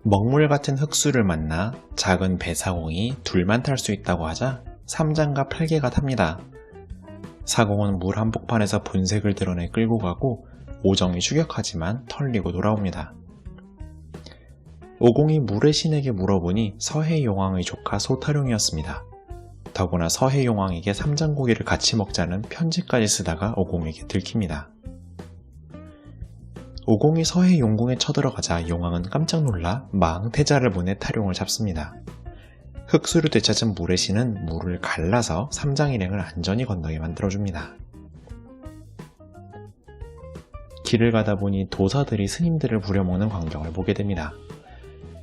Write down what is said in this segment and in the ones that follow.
먹물 같은 흑수를 만나 작은 배사공이 둘만 탈 수 있다고 하자 삼장과 팔개가 탑니다. 사공은 물 한복판에서 본색을 드러내 끌고 가고 오정이 추격하지만 털리고 돌아옵니다. 오공이 물의 신에게 물어보니 서해용왕의 조카 소타룡이었습니다. 더구나 서해용왕에게 삼장고기를 같이 먹자는 편지까지 쓰다가 오공에게 들킵니다. 오공이 서해용궁에 쳐들어가자 용왕은 깜짝 놀라 망태자를 보내 타룡을 잡습니다. 흑수를 되찾은 물의 신은 물을 갈라서 삼장일행을 안전히 건너게 만들어줍니다. 길을 가다 보니 도사들이 스님들을 부려먹는 광경을 보게 됩니다.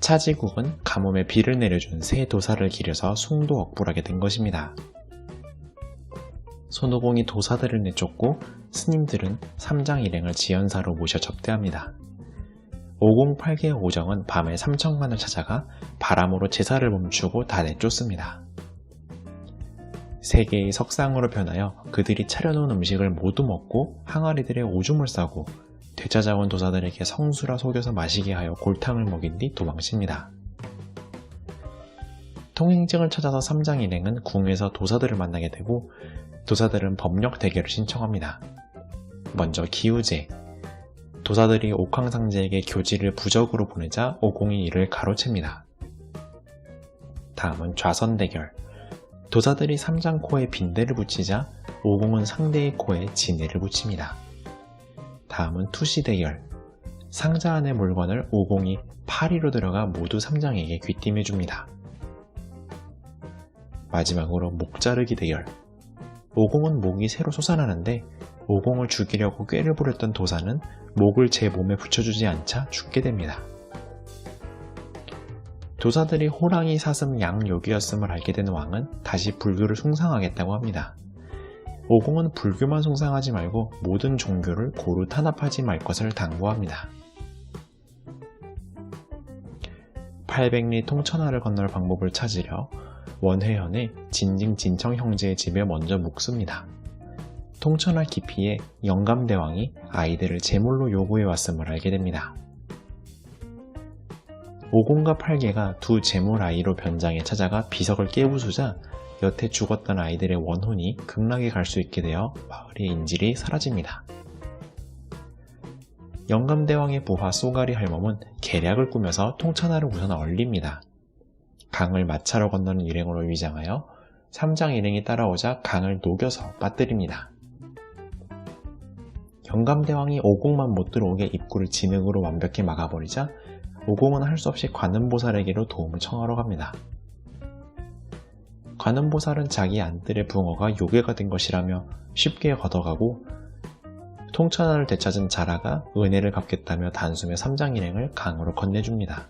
차지국은 가뭄에 비를 내려준 새 도사를 기려서 숭도억불하게 된 것입니다. 손오공이 도사들을 내쫓고 스님들은 삼장일행을 지연사로 모셔 접대합니다. 오공, 팔개, 오정은 밤에 삼천관을 찾아가 바람으로 제사를 멈추고 다 내쫓습니다. 세 개의 석상으로 변하여 그들이 차려놓은 음식을 모두 먹고 항아리들의 오줌을 싸고 되찾아온 도사들에게 성수라 속여서 마시게 하여 골탕을 먹인 뒤 도망칩니다. 통행증을 찾아서 삼장일행은 궁에서 도사들을 만나게 되고 도사들은 법력 대결을 신청합니다. 먼저 기우제. 도사들이 옥황상제에게 교지를 부적으로 보내자 오공이 이를 가로챕니다. 다음은 좌선 대결. 도사들이 삼장 코에 빈대를 붙이자 오공은 상대의 코에 진해를 붙입니다. 다음은 투시 대결. 상자 안의 물건을 오공이 파리로 들어가 모두 삼장에게 귀띔해줍니다. 마지막으로 목 자르기 대결. 오공은 목이 새로 솟아나는데 오공을 죽이려고 꾀를 부렸던 도사는 목을 제 몸에 붙여주지 않자 죽게 됩니다. 도사들이 호랑이 사슴 양욕이었음을 알게 된 왕은 다시 불교를 숭상하겠다고 합니다. 오공은 불교만 숭상하지 말고 모든 종교를 고루 탄압하지 말 것을 당부합니다. 800리 통천하를 건널 방법을 찾으려 원회현의 진징진청 형제의 집에 먼저 묵습니다. 통천하 깊이에 영감대왕이 아이들을 제물로 요구해 왔음을 알게 됩니다. 오공과 팔개가 두 제물 아이로 변장해 찾아가 비석을 깨부수자 여태 죽었던 아이들의 원혼이 극락에 갈 수 있게 되어 마을의 인질이 사라집니다. 영감대왕의 부하 쏘가리 할멈은 계략을 꾸며서 통천하를 우선 얼립니다. 강을 마차로 건너는 일행으로 위장하여 삼장 일행이 따라오자 강을 녹여서 빠뜨립니다. 영감대왕이 오공만 못 들어오게 입구를 진흙으로 완벽히 막아버리자 오공은 할 수 없이 관음보살에게로 도움을 청하러 갑니다. 관음보살은 자기 안뜰의 붕어가 요괴가 된 것이라며 쉽게 걷어가고 통천하를 되찾은 자라가 은혜를 갚겠다며 단숨에 삼장 일행을 강으로 건네줍니다.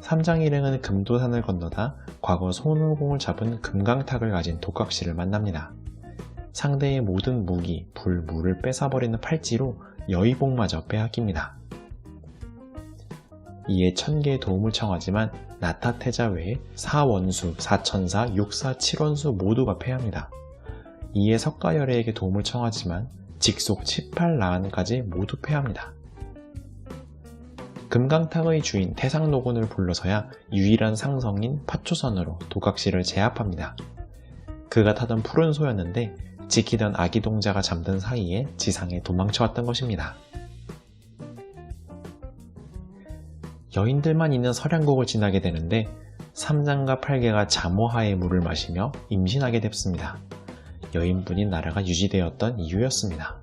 삼장 일행은 금도산을 건너다 과거 손오공을 잡은 금강탁을 가진 독각시를 만납니다. 상대의 모든 무기, 불, 물을 뺏어버리는 팔찌로 여의복마저 빼앗깁니다. 이에 천계의 도움을 청하지만 나타태자 외에 사원수, 사천사, 육사, 칠원수 모두가 패합니다. 이에 석가열애에게 도움을 청하지만 직속 18라한까지 모두 패합니다. 금강탁의 주인 태상노곤을 불러서야 유일한 상성인 파초선으로 독각시를 제압합니다. 그가 타던 푸른 소였는데 지키던 아기동자가 잠든 사이에 지상에 도망쳐왔던 것입니다. 여인들만 있는 서량곡을 지나게 되는데 삼장과 팔개가 잠오하의 물을 마시며 임신하게 됐습니다. 여인분인 나라가 유지되었던 이유였습니다.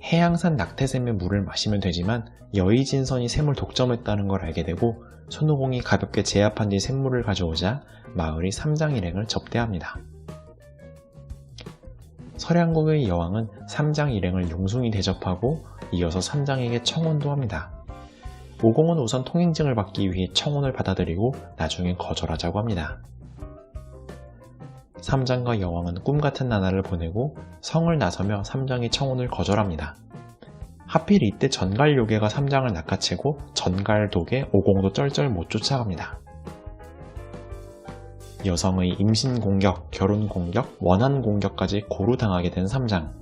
해양산 낙태샘의 물을 마시면 되지만 여의진선이 샘을 독점했다는 걸 알게 되고 손오공이 가볍게 제압한 뒤 샘물을 가져오자 마을이 삼장일행을 접대합니다. 서량국의 여왕은 삼장일행을 용숭이 대접하고 이어서 삼장에게 청혼도 합니다. 오공은 우선 통행증을 받기 위해 청혼을 받아들이고 나중엔 거절하자고 합니다. 삼장과 여왕은 꿈같은 나날을 보내고 성을 나서며 삼장의 청혼을 거절합니다. 하필 이때 전갈요괴가 삼장을 낚아채고 전갈독에 오공도 쩔쩔 못 쫓아갑니다. 여성의 임신 공격, 결혼 공격, 원한 공격까지 고루 당하게 된 삼장.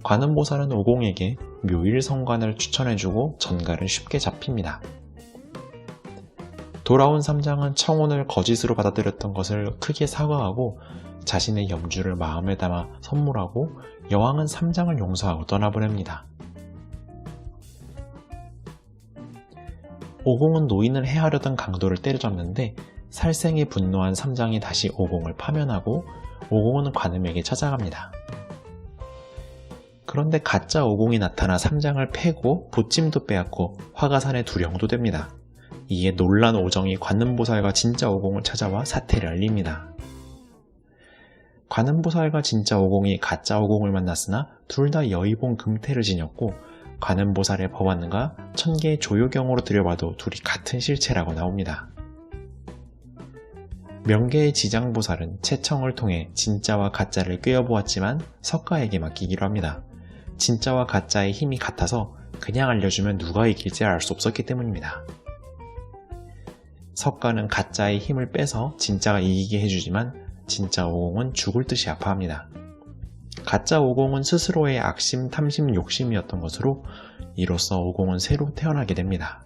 관음보살은 오공에게 묘일성관을 추천해주고 전갈은 쉽게 잡힙니다. 돌아온 삼장은 청혼을 거짓으로 받아들였던 것을 크게 사과하고 자신의 염주를 마음에 담아 선물하고 여왕은 삼장을 용서하고 떠나보냅니다. 오공은 노인을 해하려던 강도를 때려잡는데 살생에 분노한 삼장이 다시 오공을 파면하고 오공은 관음에게 찾아갑니다. 그런데 가짜 오공이 나타나 삼장을 패고 보찜도 빼앗고 화가산에 두령도 됩니다. 이에 놀란 오정이 관음보살과 진짜 오공을 찾아와 사태를 알립니다. 관음보살과 진짜 오공이 가짜 오공을 만났으나 둘 다 여의봉 금태를 지녔고 관음보살의 법안과 천계의 조효경으로 들여봐도 둘이 같은 실체라고 나옵니다. 명계의 지장보살은 채청을 통해 진짜와 가짜를 꿰어보았지만 석가에게 맡기기로 합니다. 진짜와 가짜의 힘이 같아서 그냥 알려주면 누가 이길지 알 수 없었기 때문입니다. 석가는 가짜의 힘을 빼서 진짜가 이기게 해주지만 진짜 오공은 죽을 듯이 아파합니다. 가짜 오공은 스스로의 악심, 탐심, 욕심이었던 것으로 이로써 오공은 새로 태어나게 됩니다.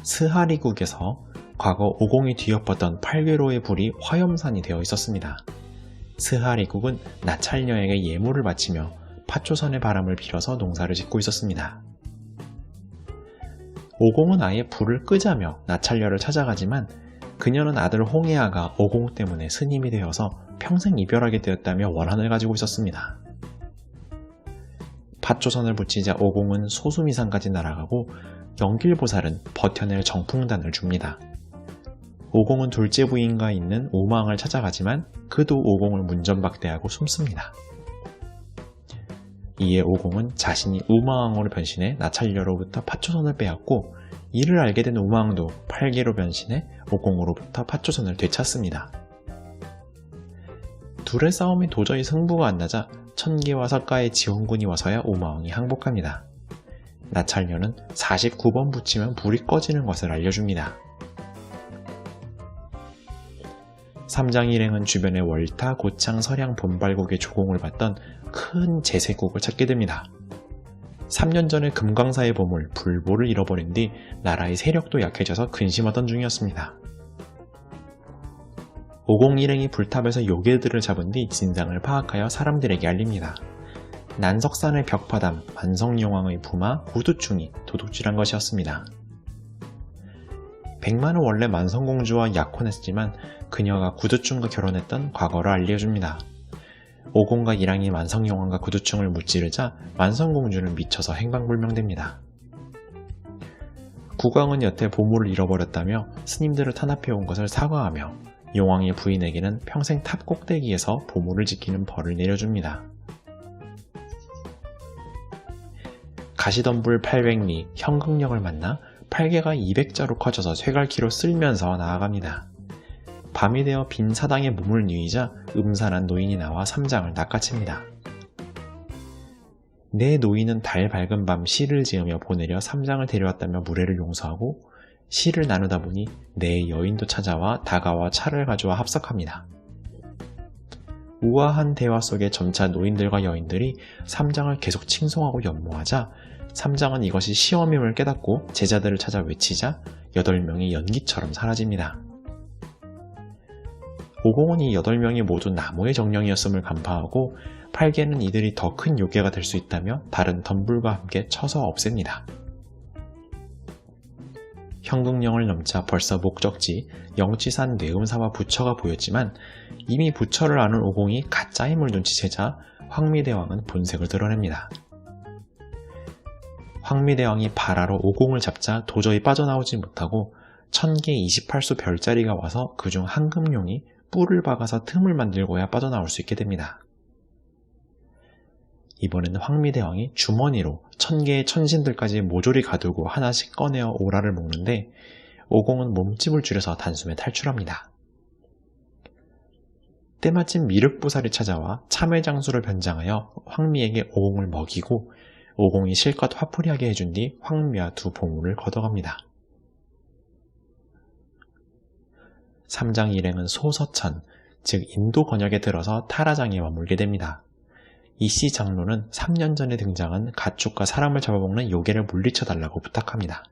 스하리국에서 과거 오공이 뒤엎었던 8괴로의 불이 화염산이 되어 있었습니다. 스하리국은 나찰녀에게 예물을 바치며 파초선의 바람을 빌어서 농사를 짓고 있었습니다. 오공은 아예 불을 끄자며 나찰녀를 찾아가지만 그녀는 아들 홍해아가 오공 때문에 스님이 되어서 평생 이별하게 되었다며 원한을 가지고 있었습니다. 파초선을 붙이자 오공은 소수미산까지 날아가고 영길보살은 버텨낼 정풍단을 줍니다. 오공은 둘째 부인과 있는 우마왕을 찾아가지만 그도 오공을 문전박대하고 숨습니다. 이에 오공은 자신이 우마왕으로 변신해 나찰녀로부터 파초선을 빼앗고 이를 알게 된 우마왕도 8개로 변신해 오공으로부터 파초선을 되찾습니다. 둘의 싸움이 도저히 승부가 안 나자 천계와 석가의 지원군이 와서야 우마왕이 항복합니다. 나찰녀는 49번 붙이면 불이 꺼지는 것을 알려줍니다. 삼장 일행은 주변의 월타, 고창, 서량, 본발국의 조공을 받던 큰 제세국을 찾게 됩니다. 3년 전에 금광사의 보물 불보를 잃어버린 뒤 나라의 세력도 약해져서 근심하던 중이었습니다. 오공 일행이 불탑에서 요괴들을 잡은 뒤 진상을 파악하여 사람들에게 알립니다. 난석산의 벽파담, 만성용왕의 부마, 구두충이 도둑질한 것이었습니다. 백마는 원래 만성공주와 약혼했지만 그녀가 구두충과 결혼했던 과거를 알려줍니다. 오공과 이랑이 만성용왕과 구두충을 무찌르자 만성공주는 미쳐서 행방불명됩니다. 국왕은 여태 보물을 잃어버렸다며 스님들을 탄압해온 것을 사과하며 용왕의 부인에게는 평생 탑 꼭대기에서 보물을 지키는 벌을 내려줍니다. 가시덤불 800리 현극령을 만나 8개가 200자로 커져서 쇠갈키로 쓸면서 나아갑니다. 밤이 되어 빈 사당에 몸을 누이자 음산한 노인이 나와 삼장을 낚아챕니다. 내 노인은 달 밝은 밤 시를 지으며 보내려 삼장을 데려왔다며 무례를 용서하고 시를 나누다 보니 내 여인도 찾아와 다가와 차를 가져와 합석합니다. 우아한 대화 속에 점차 노인들과 여인들이 삼장을 계속 칭송하고 연모하자 삼장은 이것이 시험임을 깨닫고 제자들을 찾아 외치자 8명이 연기처럼 사라집니다. 오공은 이 8명이 모두 나무의 정령이었음을 간파하고 8개는 이들이 더 큰 요괴가 될 수 있다며 다른 덤불과 함께 쳐서 없앱니다. 현극령을 넘자 벌써 목적지 영치산 뇌음사와 부처가 보였지만 이미 부처를 아는 오공이 가짜 힘을 눈치채자 황미대왕은 본색을 드러냅니다. 황미대왕이 발하로 오공을 잡자 도저히 빠져나오지 못하고 1000개 28수 별자리가 와서 그중 한금룡이 뿔을 박아서 틈을 만들고야 빠져나올 수 있게 됩니다. 이번에는 황미대왕이 주머니로 1000개의 천신들까지 모조리 가두고 하나씩 꺼내어 오라를 먹는데 오공은 몸집을 줄여서 단숨에 탈출합니다. 때마침 미륵보살이 찾아와 참회장수를 변장하여 황미에게 오공을 먹이고 오공이 실컷 화풀이하게 해준 뒤 황미와 두 보물을 걷어갑니다. 삼장 일행은 소서천, 즉 인도 권역에 들어서 타라장에 머물게 됩니다. 이씨 장로는 3년 전에 등장한 가축과 사람을 잡아먹는 요괴를 물리쳐달라고 부탁합니다.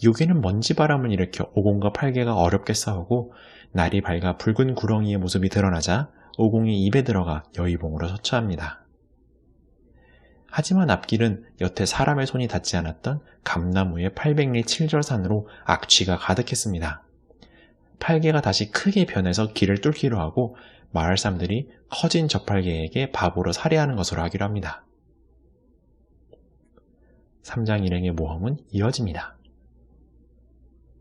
요괴는 먼지바람을 일으켜 오공과 팔개가 어렵게 싸우고 날이 밝아 붉은 구렁이의 모습이 드러나자 오공이 입에 들어가 여의봉으로 처치합니다. 하지만 앞길은 여태 사람의 손이 닿지 않았던 감나무의 800리 7절산으로 악취가 가득했습니다. 팔개가 다시 크게 변해서 길을 뚫기로 하고 마을 사람들이 커진 저팔개에게 밥으로 살해하는 것으로 하기로 합니다. 3장 일행의 모험은 이어집니다.